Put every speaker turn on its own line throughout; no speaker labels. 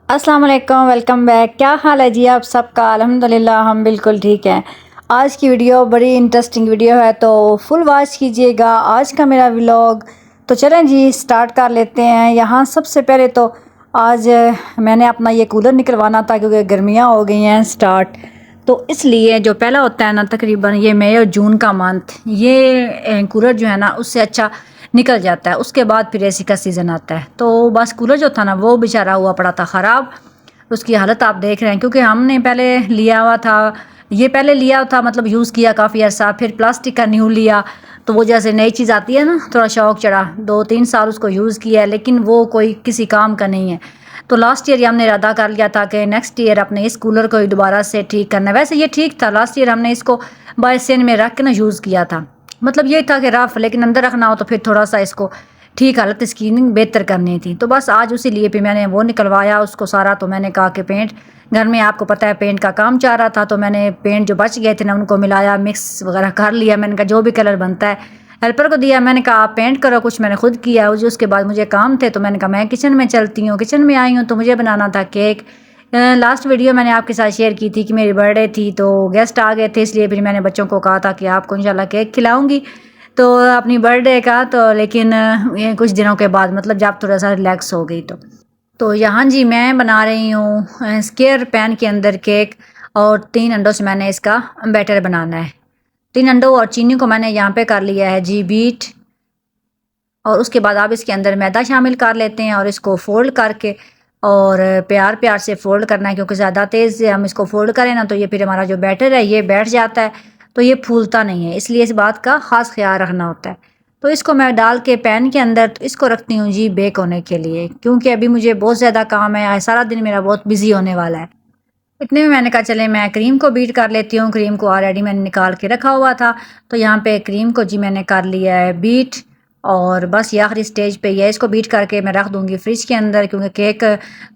अस्सलाम वालेकुम, welcome back. क्या हाल है जी आप सबका? अल्हम्दुलिल्लाह हम बिल्कुल ठीक हैं। आज की वीडियो बड़ी इंटरेस्टिंग वीडियो है, तो फुल वॉच कीजिएगा आज का मेरा व्लॉग। तो चलें जी स्टार्ट कर लेते हैं। यहाँ सबसे पहले तो आज मैंने अपना ये कूलर निकलवाना था क्योंकि गर्मियाँ हो गई हैं स्टार्ट। तो इसलिए जो पहला होता है ना, तकरीबन ये मई और जून का मंथ, ये कूलर जो है ना उससे अच्छा निकल जाता है। उसके बाद फिर एसी का सीज़न आता है। तो बस कूलर जो था ना वो बेचारा हुआ पड़ा था ख़राब। उसकी हालत आप देख रहे हैं, क्योंकि हमने पहले लिया हुआ था, ये पहले लिया था मतलब यूज़ किया काफ़ी अर्सा, फिर प्लास्टिक का न्यू लिया। तो वो जैसे नई चीज़ आती है ना, थोड़ा शौक़ चढ़ा, 2-3 साल उसको यूज़ किया है, लेकिन वो कोई किसी काम का नहीं है। तो लास्ट ईयर हमने इरादा कर लिया था कि नेक्स्ट ईयर अपने इस कूलर को ही दोबारा से ठीक करना है। वैसे ये ठीक था, लास्ट ईयर हमने इसको बाइसिन में रख के ना यूज़ किया था। मतलब ये था कि रफ, लेकिन अंदर रखना हो तो फिर थोड़ा सा इसको ठीक हालत इसकी बेहतर करनी थी। तो बस आज उसी लिए भी मैंने वो निकलवाया उसको सारा। तो मैंने कहा कि पेंट घर में आपको पता है पेंट का काम चाह रहा था, तो मैंने पेंट जो बच गए थे ना उनको मिलाया, मिक्स वगैरह कर लिया। मैंने कहा जो भी कलर बनता है हेल्पर को दिया, मैंने कहा आप पेंट करो, कुछ मैंने खुद किया। उसके बाद मुझे काम थे तो मैंने कहा मैं किचन में चलती हूँ। किचन में आई हूँ तो मुझे बनाना था केक। लास्ट वीडियो मैंने आपके साथ शेयर की थी कि मेरी बर्थडे थी, तो गेस्ट आ गए थे, इसलिए फिर मैंने बच्चों को कहा था कि आपको इंशाल्लाह केक खिलाऊंगी तो अपनी बर्थडे का। तो लेकिन ये कुछ दिनों के बाद, मतलब जब थोड़ा सा रिलैक्स हो गई तो यहाँ जी मैं बना रही हूँ स्क्वायर पैन के अंदर केक। और 3 अंडों से मैंने इसका बैटर बनाना है। 3 अंडों और चीनी को मैंने यहाँ पे कर लिया है जी बीट। और उसके बाद आप इसके अंदर मैदा शामिल कर लेते हैं और इसको फोल्ड करके, और प्यार प्यार से फोल्ड करना है, क्योंकि ज़्यादा तेज़ से हम इसको फोल्ड करें ना तो ये फिर हमारा जो बैटर है ये बैठ जाता है, तो ये फूलता नहीं है। इसलिए इस बात का ख़ास ख्याल रखना होता है। तो इसको मैं डाल के पैन के अंदर, तो इसको रखती हूँ जी बेक होने के लिए, क्योंकि अभी मुझे बहुत ज़्यादा काम है, सारा दिन मेरा बहुत बिजी होने वाला है। इतने में मैंने कहा चले मैं क्रीम को बीट कर लेती हूँ। क्रीम को ऑलरेडी मैंने निकाल के रखा हुआ था, तो यहाँ पे क्रीम को जी मैंने कर लिया है बीट। और बस ये आखिरी स्टेज पे ये इसको बीट करके मैं रख दूँगी फ्रिज के अंदर, क्योंकि केक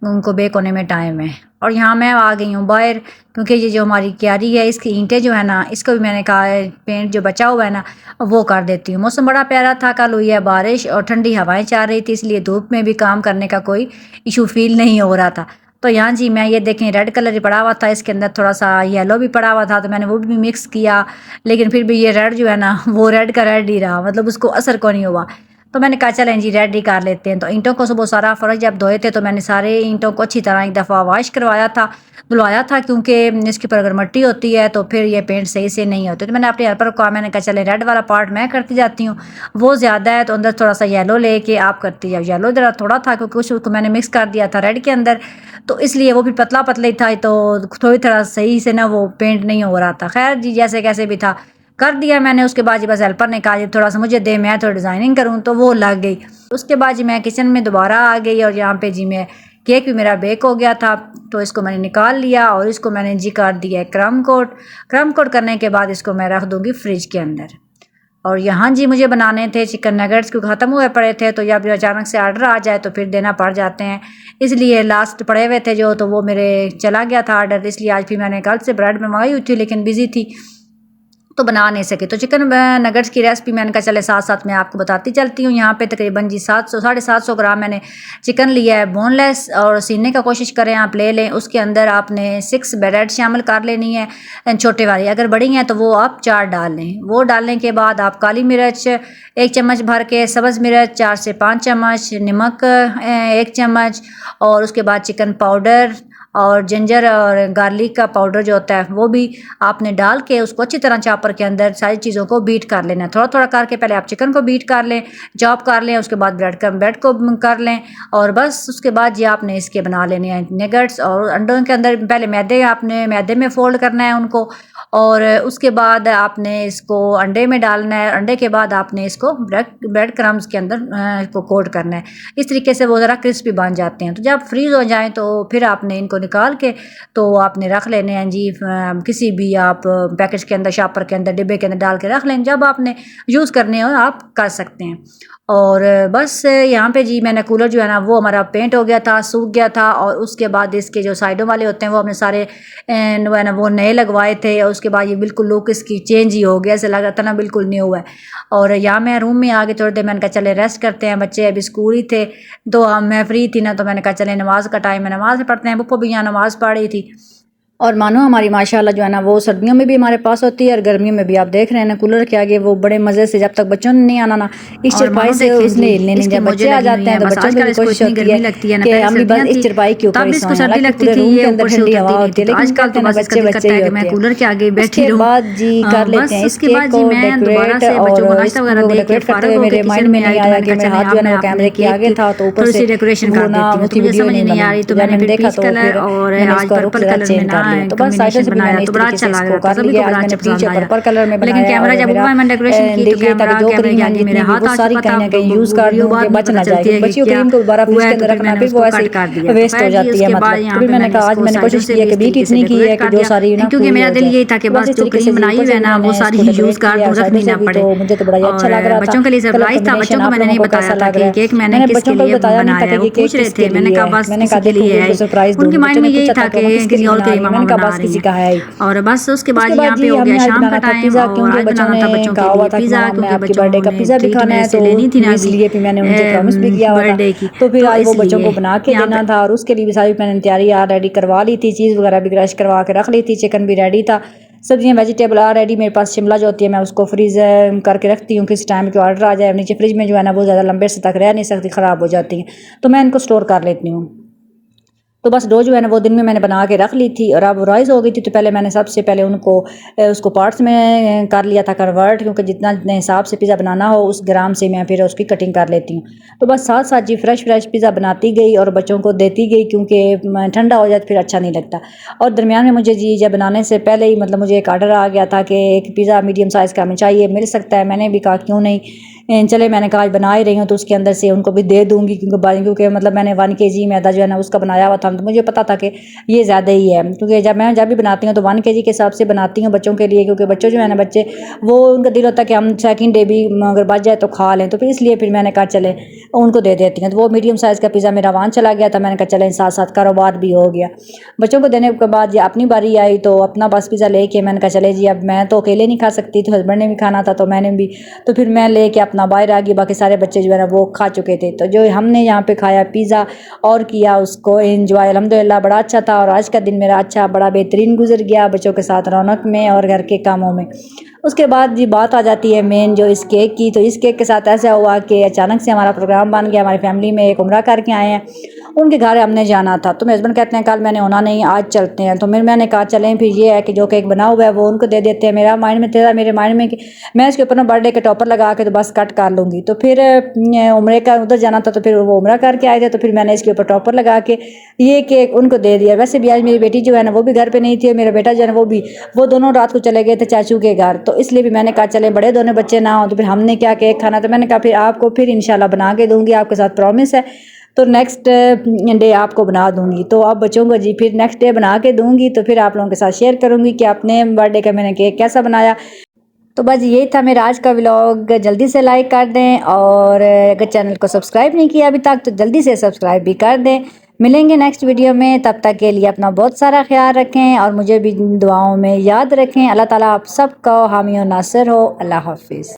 उनको बेक होने में टाइम है। और यहाँ मैं आ गई हूँ बाहर, क्योंकि ये जो हमारी क्यारी है इसकी ईंटें जो है ना, इसको भी मैंने कहा है पेंट जो बचा हुआ है ना वो कर देती हूँ। मौसम बड़ा प्यारा था, कल हुई है बारिश और ठंडी हवाएं चल रही थी, इसलिए धूप में भी काम करने का कोई इशू फील नहीं हो रहा था। तो यहाँ जी मैं ये देखें रेड कलर ही पड़ा हुआ था, इसके अंदर थोड़ा सा येलो भी पड़ा हुआ था, तो मैंने वो भी मिक्स किया। लेकिन फिर भी ये रेड जो है ना वो रेड का रेड ही रहा, मतलब उसको असर को नहीं हुआ। तो मैंने कहा चलें जी रेड ही कर लेते हैं। तो ईंटों को सुबह सारा फ़र्श जब धोए थे तो मैंने सारे ईंटों को अच्छी तरह एक दफ़ा वॉश करवाया था, धुलवाया था, क्योंकि इसके ऊपर अगर मिट्टी होती है तो फिर ये पेंट सही से नहीं होते। तो मैंने अपने हेल्पर को कहा, मैंने कहा चले रेड वाला पार्ट मैं करती जाती हूँ, वो ज़्यादा है तो अंदर थोड़ा सा येलो लेके आप करती जाओ। येलो ज़रा थोड़ा था क्योंकि उसको मैंने मिक्स कर दिया था रेड के अंदर, तो इसलिए वो भी पतला पतला ही था, तो थोड़ी तरह सही से ना वो पेंट नहीं हो रहा था। खैर जी जैसे कैसे भी था कर दिया मैंने। उसके बाद जी बस हेल्पर ने कहा जी थोड़ा सा मुझे दे, मैं थोड़ी डिज़ाइनिंग करूँ, तो वो लग गई। उसके बाद जी मैं किचन में दोबारा आ गई और यहाँ पे जी मैं केक भी मेरा बेक हो गया था, तो इसको मैंने निकाल लिया और इसको मैंने जी कर दिया क्रम कोट। क्रम कोट करने के बाद इसको मैं रख दूँगी फ्रिज के अंदर। और यहाँ जी मुझे बनाने थे चिकन नगेट्स, क्योंकि ख़त्म हुए पड़े थे, तो जब अचानक से ऑर्डर आ जाए तो फिर देना पड़ जाते हैं, इसलिए लास्ट पड़े हुए थे जो, तो वो मेरे चला गया था ऑर्डर। इसलिए आज फिर मैंने कल से ब्रेड मंगाई हुई थी, लेकिन बिज़ी थी तो बना नहीं सके। तो चिकन नगेट्स की रेसिपी मैंने कहा चले साथ साथ मैं आपको बताती चलती हूँ। यहाँ पे तकरीबन जी 700-750 ग्राम मैंने चिकन लिया है बोनलेस, और सीने का कोशिश करें आप ले लें। उसके अंदर आपने 6 ब्रेड शामिल कर लेनी है छोटे वाली, अगर बड़ी हैं तो वो आप 4 डाल लें। वो डालने के बाद आप काली मिर्च 1 चम्मच भर के, सब्ज़ मिर्च 4 से 5 चम्मच, नमक 1 चम्मच, और उसके बाद चिकन पाउडर और जिंजर और गार्लिक का पाउडर जो होता है वो भी आपने डाल के उसको अच्छी तरह चॉपर के अंदर सारी चीज़ों को बीट कर लेना है। थोड़ा थोड़ा करके पहले आप चिकन को बीट कर लें, चॉप कर लें, उसके बाद ब्रेड को कर लें, और बस उसके बाद ये आपने इसके बना लेने हैं नगेट्स। और अंडों के अंदर पहले मैदे में फोल्ड करना है उनको, और उसके बाद आपने इसको अंडे में डालना है। अंडे के बाद आपने इसको ब्रेड क्रम्स के अंदर इसको कोट करना है। इस तरीके से वो ज़रा क्रिस्पी बन जाते हैं। तो जब फ्रीज़ हो जाएं तो फिर आपने इनको निकाल के तो आपने रख लेने हैं जी किसी भी आप पैकेज के अंदर, शॉपर के अंदर, डिब्बे के अंदर डाल के रख लें। जब आपने यूज़ करने हो आप कर सकते हैं। और बस यहाँ पे जी मैंने कूलर जो है ना वो हमारा पेंट हो गया था, सूख गया था, और उसके बाद इसके जो साइडों वाले होते हैं वो हमने सारे जो है ना वो नए लगवाए थे, और उसके बाद ये बिल्कुल लुक इसकी चेंज ही हो गया, ऐसे लग रहा था ना बिल्कुल न्यू है। और यहाँ मैं रूम में आ गई थोड़ी देर, मैंने कहा चले रेस्ट करते हैं, बच्चे अभी स्कूल ही थे तो मैं फ्री थी ना, तो मैंने कहा चले नमाज का टाइम है, नमाज पढ़ते हैं। पप्पो भी यहाँ नमाज पढ़ रही थी। और मानो हमारी माशाल्लाह जो है ना वो सर्दियों में भी हमारे पास होती है और गर्मियों में भी। आप देख रहे हैं ना कूलर के आगे वो बड़े मज़े से, जब तक बच्चों ने नहीं आना ना इस चरपाई से उसने हिलने नहीं, जब बच्चे आ जाते हैं तो बच्चों को भी कोशिश होती है कि हम भी बस इस चरपाई के ऊपर ही सोएं। हालांकि पूरे रूम के अंदर ठंडी हवा होती है, लेकिन कहते हैं ना बच्चे बच्चे ही होते हैं। कूलर के आगे बैठी रहूं, बाद जी कर लेते हैं इस केक को डेकोरेट, और इसको डेकोरेट करते हुए मेरे माइंड में नहीं आया कि मेरा हाथ जो है ना वो कैमरे के आगे था, तो ऊपर से डेकोरेशन कर देती हूँ, तो मुझे समझ नहीं आ रही, तो मैंने देखा तो फिर मैंने इसको रुख जरा चेंज कर लिया। तो बस साइड बनाया तो बड़ा अच्छा लग रहा था, सभी को बड़ा अच्छा पसंद आया। पर्पल कलर में बनाया, लेकिन कैमरा जब ऊपर मैंने डेकोरेशन की तो कैमरा जो क्रीम है मेरे हाथ आ सारी कहीं ना कहीं यूज कर दूं कि बच ना जाए। बची क्रीम को दोबारा फ्रिज के अंदर रखना फिर वो ऐसे वेस्ट हो जाती है। मतलब फिर मैंने कहा आज मैंने कोशिश की है कि बीट इतनी की है कि जो सारी ना, क्योंकि मेरा दिल यही था कि बस जो क्रीम बनाई है ना वो सारी यूज कर दूं, रखनी ना पड़े। मुझे तो बड़ा अच्छा लग रहा था। बच्चों के लिए सरप्राइज था, बच्चों को मैंने नहीं बताया था कि केक मैंने किसके लिए बनाया है, वो पूछ रहे थे। मैंने कहा बस किसी के लिए है, उनके माइंड में यही था कि किसी और के लिए मामा बना रही है। और बस उसके बाद यहाँ पे हो गया शाम का टाइम, और आज बनाना था बच्चों के लिए पिज़्ज़ा, क्योंकि बच्चों बर्थडे का पिज़्ज़ा भी खाना है तो लेनी थी ना, इसलिए फिर मैंने उनसे प्रॉमिस भी किया बर्थडे की, तो फिर आज वो बच्चों को बना के देना था। और उसके लिए भी सारी मैंने तैयारी रेडी करवा ली थी, चीज़ वगैरह भी क्रश करवा के रख ली थी, चिकन भी रेडी था, सब्जियाँ वेजिटेबल रेडी। मेरे पास शिमला जो होती है मैं उसको फ्रीज करके रखती हूँ, किस टाइम के ऑर्डर आ जाए। नीचे फ्रिज में जो है ना वो ज़्यादा लंबे से तक रह नहीं सकती, ख़राब हो जाती हैं, तो मैं इनको स्टोर कर लेती हूँ। तो बस डो जो है ना वो दिन में मैंने बना के रख ली थी, और अब राइस हो गई थी, तो पहले मैंने सबसे पहले उसको पार्ट्स में कर लिया था कन्वर्ट, क्योंकि जितना जितने हिसाब से पिज़्ज़ा बनाना हो उस ग्राम से मैं फिर उसकी कटिंग कर लेती हूँ। तो बस साथ साथ जी फ्रेश पिज़्ज़ा बनाती गई और बच्चों को देती गई, क्योंकि ठंडा हो जाए फिर अच्छा नहीं लगता। और दरमियान में मुझे जी जब बनाने से पहले ही मतलब मुझे एक ऑर्डर आ गया था कि एक पिज़्ज़ा मीडियम साइज़ का हमें चाहिए, मिल सकता है? मैंने भी कहा क्यों नहीं, चले मैंने कहा आज बना ही रही हूँ तो उसके अंदर से उनको भी दे दूँगी, क्योंकि मतलब मैंने 1 kg मैदा जो है ना उसका बनाया हुआ था, तो मुझे पता था कि ये ज़्यादा ही है, क्योंकि जब भी बनाती हूँ तो 1 kg के हिसाब से बनाती हूँ बच्चों के लिए, क्योंकि बच्चों जो है ना बच्चे वो उनका दिल होता है कि हम सेकंड डे भी अगर बच जाए तो खा लें, तो फिर इसलिए फिर मैंने कहा चले उनको दे देती हैं। तो वो मीडियम साइज़ का पिज़्ज़ा मेरा वहाँ चला गया था, मैंने कहा चले साथ साथ कारोबार भी हो गया। बच्चों को देने के बाद ये अपनी बारी आई तो अपना बस पिज़्ज़ा लेके मैंने कहा चले जी अब मैं तो अकेले नहीं खा सकती, तो हस्बैंड ने भी खाना था तो मैंने भी, तो फिर मैं लेके अपना बाहर आ गई। बाकी सारे बच्चे जो है ना वो खा चुके थे, तो जो हमने यहाँ पे खाया पिज़्ज़ा और किया उसको एंजॉय, अल्हम्दुलिल्लाह बड़ा अच्छा था। और आज का दिन मेरा अच्छा बड़ा बेहतरीन गुजर गया बच्चों के साथ रौनक में और घर के कामों में। उसके बाद जी बात आ जाती है मेन जो इस केक की। तो इस केक के साथ ऐसा हुआ कि अचानक से हमारा प्रोग्राम बन गया, हमारी फैमिली में एक उम्रा करके आए हैं, उनके घर हमने जाना था। तो मेरे हस्बैंड कहते हैं कल मैंने होना नहीं, आज चलते हैं। तो मैंने कहा चलें, फिर ये है कि जो केक बना हुआ है वो उनको दे देते हैं। मेरे माइंड में कि मैं इसके ऊपर ना बर्थडे के टॉपर लगा के तो बस कट कर लूँगी। तो फिर उम्रे का उधर जाना था, तो फिर वो उम्रा करके आए थे, तो फिर मैंने इसके ऊपर टॉपर लगा के ये केक उनको दे दिया। वैसे भी आज मेरी बेटी जो है ना वो भी घर पे नहीं थी, मेरा बेटा जो है ना वो दोनों रात को चले गए थे चाचू के घर, तो इसलिए भी मैंने कहा चले बड़े दोनों बच्चे ना हो तो फिर हमने क्या केक खाना। तो मैंने कहा फिर आपको फिर इंशाल्लाह बना के दूंगी, आपके साथ प्रॉमिस है, तो नेक्स्ट डे आपको बना दूंगी। तो अब बच्चों को जी फिर नेक्स्ट डे बना के दूंगी, तो फिर आप लोगों के साथ शेयर करूंगी कि अपने बर्थडे का मैंने केक कैसा बनाया। तो बस यही था मेरा आज का व्लॉग। जल्दी से लाइक कर दें, और अगर चैनल को सब्सक्राइब नहीं किया अभी तक तो जल्दी से सब्सक्राइब भी कर दें। मिलेंगे नेक्स्ट वीडियो में, तब तक के लिए अपना बहुत सारा ख्याल रखें और मुझे भी दुआओं में याद रखें। अल्लाह ताला आप सबका हामी और नासिर हो। अल्लाह हाफिज़।